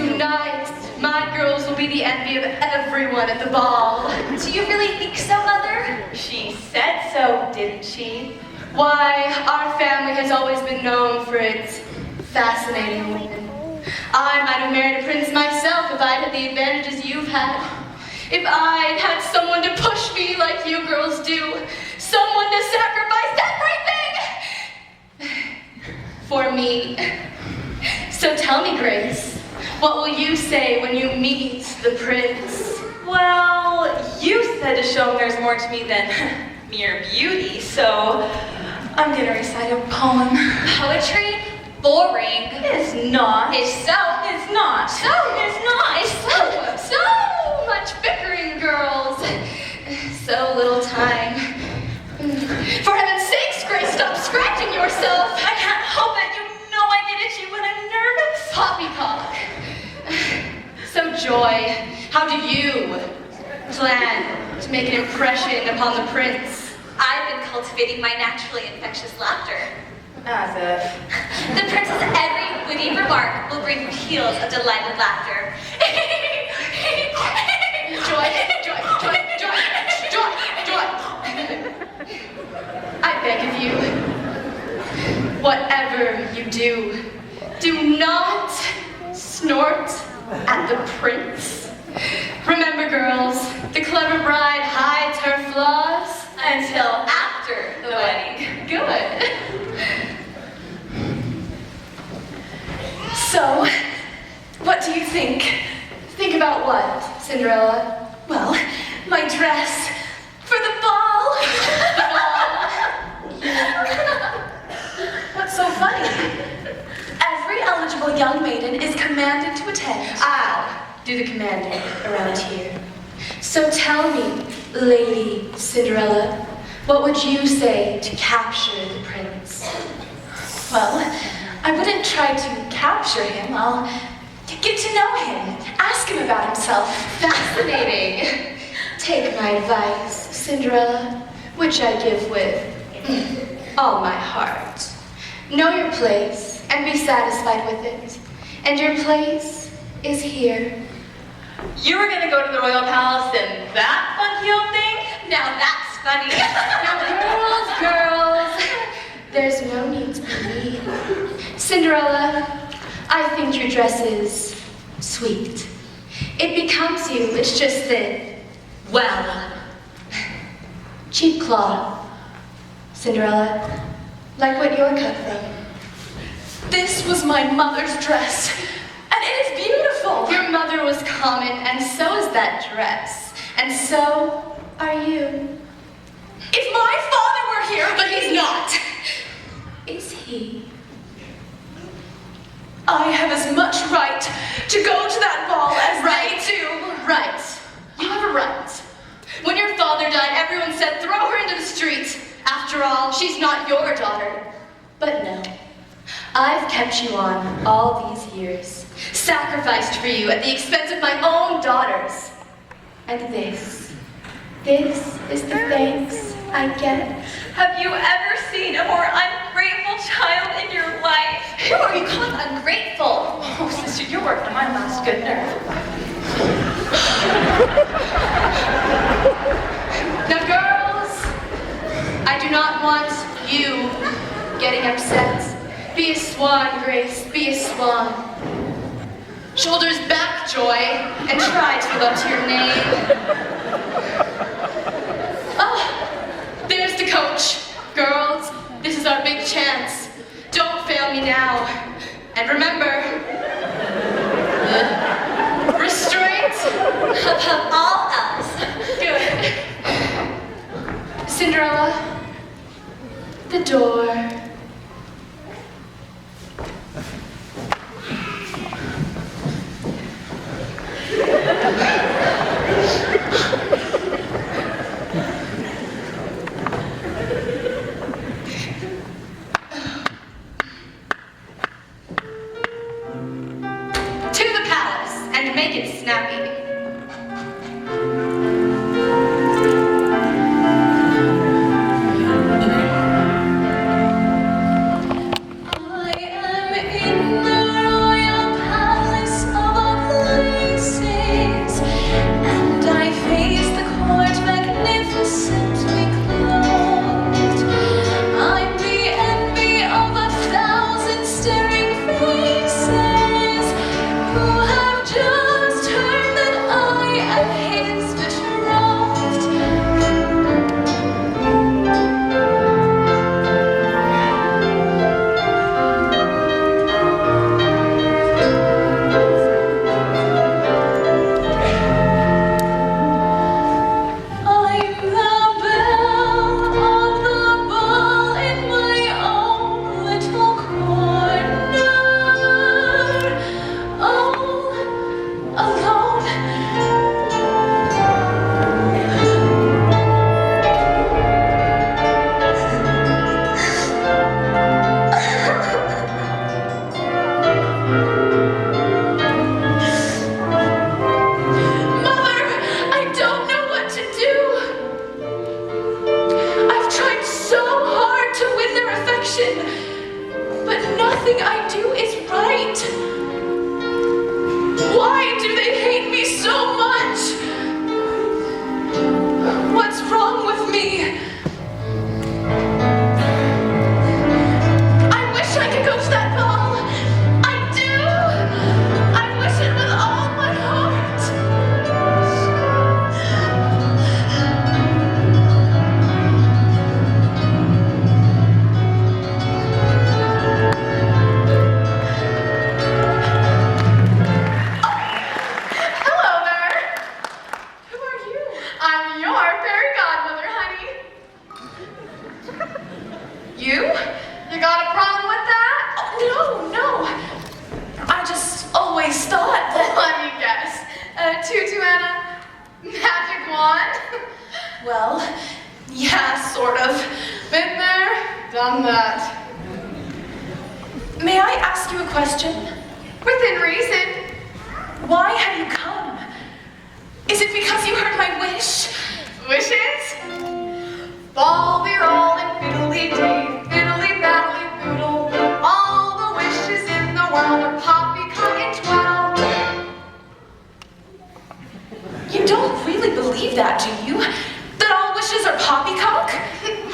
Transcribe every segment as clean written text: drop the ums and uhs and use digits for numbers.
Tonight, my girls will be the envy of everyone at the ball. Do you really think so, Mother? She said so, didn't she? Why, our family has always been known for its fascinating women. I might have married a prince myself if I'd had the advantages you've had. If I'd had someone to push me like you girls do, someone to sacrifice everything for me. So tell me, Grace, what will you say when you meet the prince? Well, you said to show him there's more to me than mere beauty, so I'm gonna recite a poem. Poetry? Boring. It's not. It's so. It's not. So. It's not. It's so much bickering, girls. So little time. For heaven's sakes, Grace, stop scratching yourself. I can't help it. You know I get itchy when I'm nervous. Poppycock. So, Joy, how do you plan to make an impression upon the prince? I've been cultivating my naturally infectious laughter. As if. The prince's every witty remark will bring peals of delighted laughter. Joy. I beg of you, whatever you do, do not snort at the prince. Remember, girls, the clever bride hides her flaws Until after the wedding. Good. So, what do you think? Think about what, Cinderella? Well, my dress for the ball. What's so funny? Every eligible young maiden is commanded to attend. I'll do the commanding around here. So tell me, Lady Cinderella, what would you say to capture the prince? Well, I wouldn't try to capture him. I'll get to know him, ask him about himself. Fascinating. Take my advice, Cinderella, which I give with all my heart. Know your place and be satisfied with it. And your place is here. You were gonna go to the royal palace in that funky old thing? Now that's funny. Now, girls, there's no need to be mean. Cinderella, I think your dress is sweet. It becomes you, it's just that, well, cheap cloth. Cinderella, like what you're cut from. This was my mother's dress, and it is beautiful. Your mother was common, and so is that dress. And so are you. If my father were here, But he's not. Is he? I have as much right to go to that ball as they do. Right. You have a right. When your father died, everyone said, throw her into the street. After all, she's not your daughter. But no. I've kept you on all these years, sacrificed for you at the expense of my own daughters. And this is the thanks I get. Have you ever seen a more ungrateful child in your life? Who are you calling ungrateful? Oh, sister, you're working on my last good nerve. Now, girls, I do not want you getting upset. Be a swan, Grace, be a swan. Shoulders back, Joy, and try to live up to your name. Ah, there's the coach. Girls, this is our big chance. Don't fail me now. And remember, restraint Above all else. Good. Cinderella, the door. To the palace, and make it snappy. everything I do is right. Why do they hate me so much? What's wrong with me? I wish I could go to that ball. I do. I wish it with all my heart. Hello there. Who are you? I'm your fairy godmother, honey. You? You got a problem with that? Oh, no. I just always thought that. Let me guess. Tutu and a magic wand? Well, yeah, sort of. Been there, done that. May I ask you a question? Within reason. Why have you come? Is it because you heard my wish? Wishes? Bally roll and fiddly dee, fiddly baddly boodle. All the wishes in the world are poppycock and twirl. You don't really believe that, do you? That all wishes are poppycock?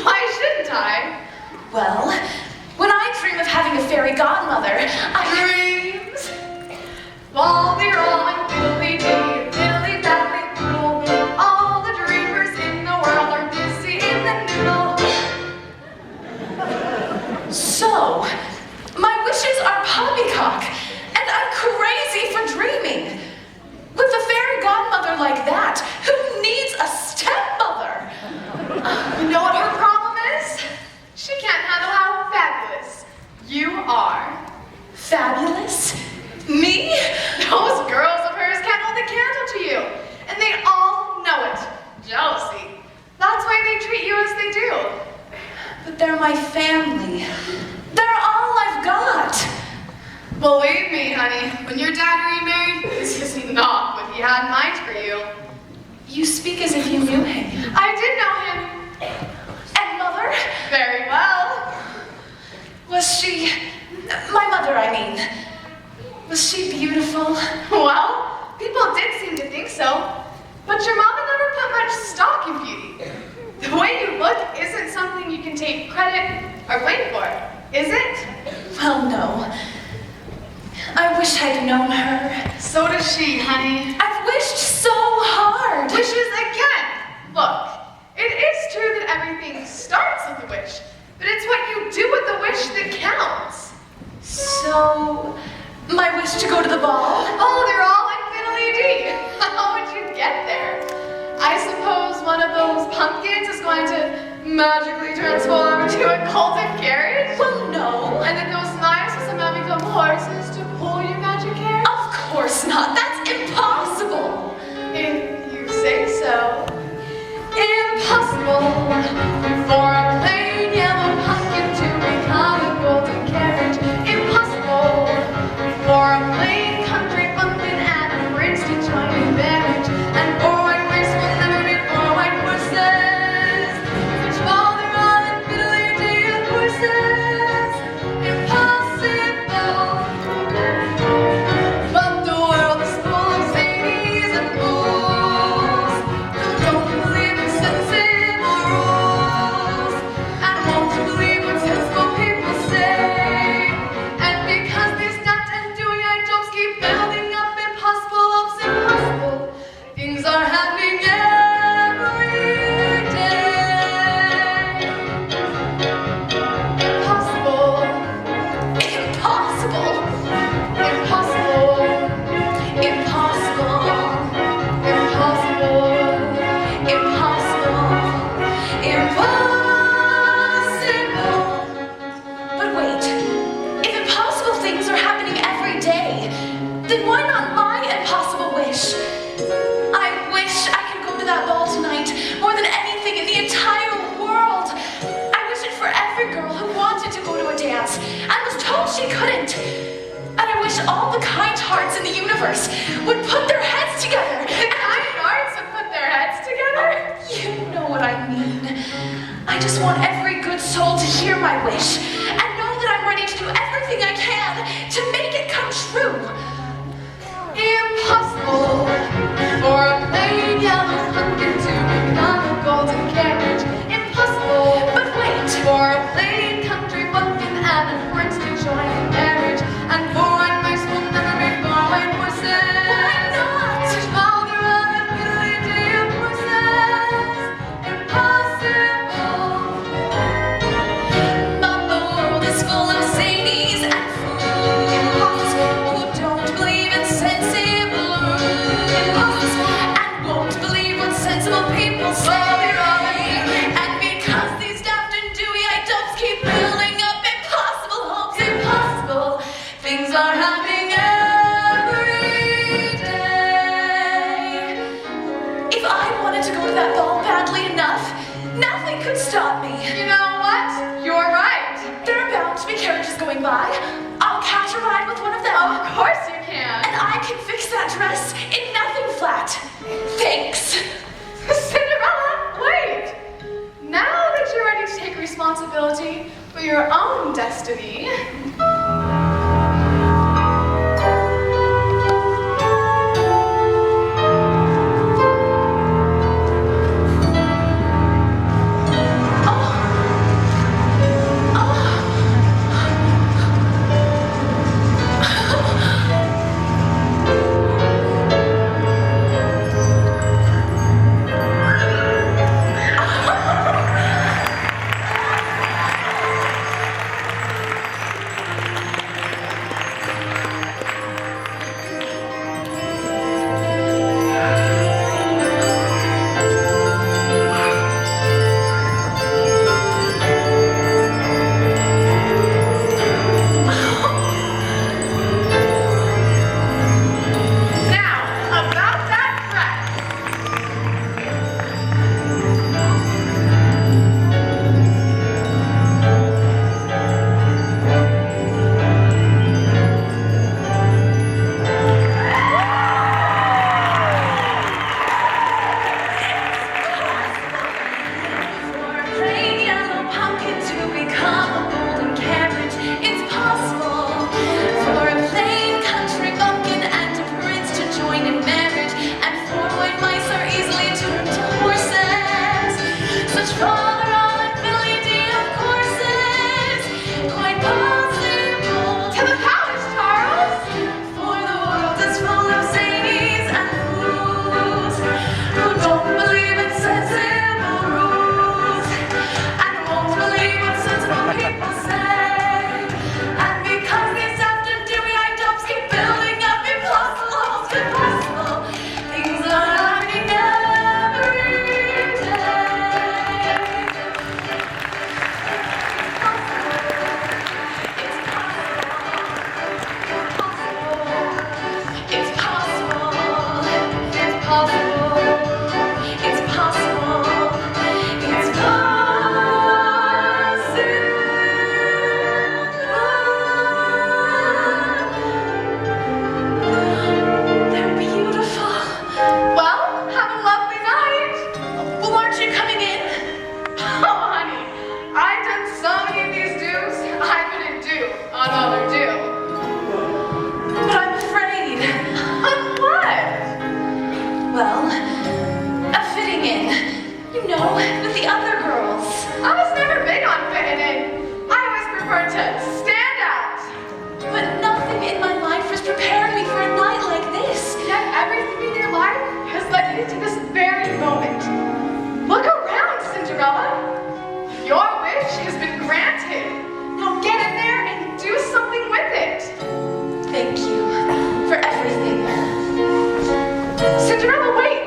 Why shouldn't I? Well, when I dream of having a fairy godmother, Dreams. Bally roll and fiddly dee, fiddly baddly boodle. All the dreamers in the world are busy in the noodle. So, my wishes are poppycock, and I'm crazy for dreaming. With a fairy godmother like that, who needs a stepmother? You know what her problem is? She can't handle how fabulous you are. Fabulous? Me? Those girls of hers can't hold a candle to you, and they all know it. Jealousy. That's why they treat you as they do. But they're my family. They're all I've got. Believe me, honey, when your dad remarried, this is not what he had in mind for you. You speak as if you knew him. I did know him And mother? very well. Was she... My mother, I mean. Was she beautiful? Well, people did seem to think so, but your mama never put much stock in beauty. The way you look isn't something you can take credit or blame for, is it? Well, no. I wish I'd known her. So does she, honey. I've wished so hard. Wishes again. Look, it is true that everything starts with a wish, but it's what you do with the wish that counts. So, my wish to go to the ball? Oh, they're all like fiddly-dee. How would you get there? I suppose one of those pumpkins is going to magically transform into a golden carriage? Well, no. And then those knives will somehow become horses to pull your magic carriage? Of course not. That's impossible. If you say so. Impossible for a plain yellow pumpkin to become a golden carriage. Impossible for a plain country bumpkin and a prince to join in marriage. And for white race will never be for white horses, which fall their all in fiddly-dee of courses. Impossible. But the world is full of zanies and fools who don't believe in sensible rules and won't believe what sensible people say. And because they stopped and doing I jokes keep building up impossible hopes, impossible things are happening every day. Impossible. Impossible. Impossible. Impossible. Impossible. Impossible. Impossible. But wait, if impossible things are happening every day, then why not my impossible wish? I wish I could go to that ball tonight more than anything in the entire world. I wish it for every girl who wanted to go to a dance and was told she couldn't. And I wish all the kind hearts in the universe would put their heads together. Kind hearts would put their heads together. You know what I mean. I just want every good soul to hear my wish and know that I'm ready to do everything I can to make it come true. Impossible for a plain yellow pumpkin to become a golden carriage. Impossible, But wait, for a plain country bumpkin and a prince to join in marriage. And four mice will never be four-white horses. why not? To father of the ability of horses. Impossible. But the world is full of zanies and fools who don't believe in sensible rules and won't believe what sensible people say. And because these daft and dewy adults keep building up impossible hopes, impossible things are happening every day. If I wanted to go to that ball badly enough, nothing could stop me. You know what? You're right. There are bound to be carriages going by. I'll catch a ride with one of them. Of course you can. And I can fix that dress in nothing flat. Thanks. Cinderella, wait! Now that you're ready to take responsibility for your own destiny, now about that dress. For a plain yellow pumpkin to become a golden carriage, it's possible. For a plain country bumpkin and a prince to join in marriage, and four white mice are easily turned to horses. Such vulnerability, of course, is quite possible. To the palace, Charles! For the world is full of zanies and fools who don't believe in sensible rules and won't believe what sensible people say. And because these after dewy adults keep building up impossible, impossible things are happening every day. It's possible. It's possible. It's possible. It's possible. They're beautiful. Well, have a lovely night. Well, aren't you coming in? Oh, honey, I've done so many of these dues I couldn't do another do. But I'm afraid. Of what? Well, of fitting in. You know, with the other girls. I was never big on fitting in. I always preferred to stand out. But nothing in my life has prepared me for a night like this. Yet everything in your life has led you to this very moment. Look around, Cinderella. Your wish has been granted. Now get in there and do something with it. Thank you for everything. Cinderella, wait!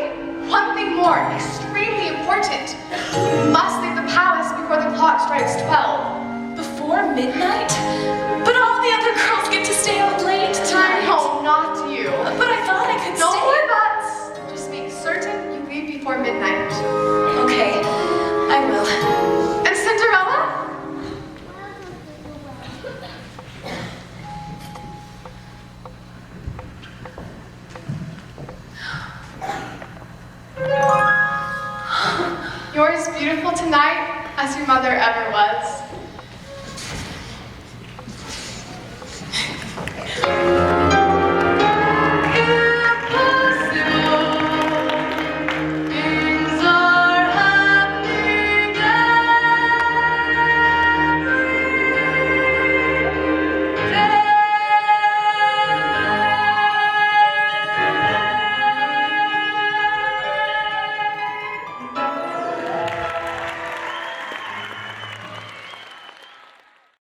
One thing more, extremely important. You must leave the palace before the clock strikes 12. Before midnight? But all the other girls get to stay out late tonight. No, not you. But I thought I could No stay. more buts. Just make certain you leave before midnight. Okay, I will. And Cinderella? You're as beautiful tonight as your mother ever was. here.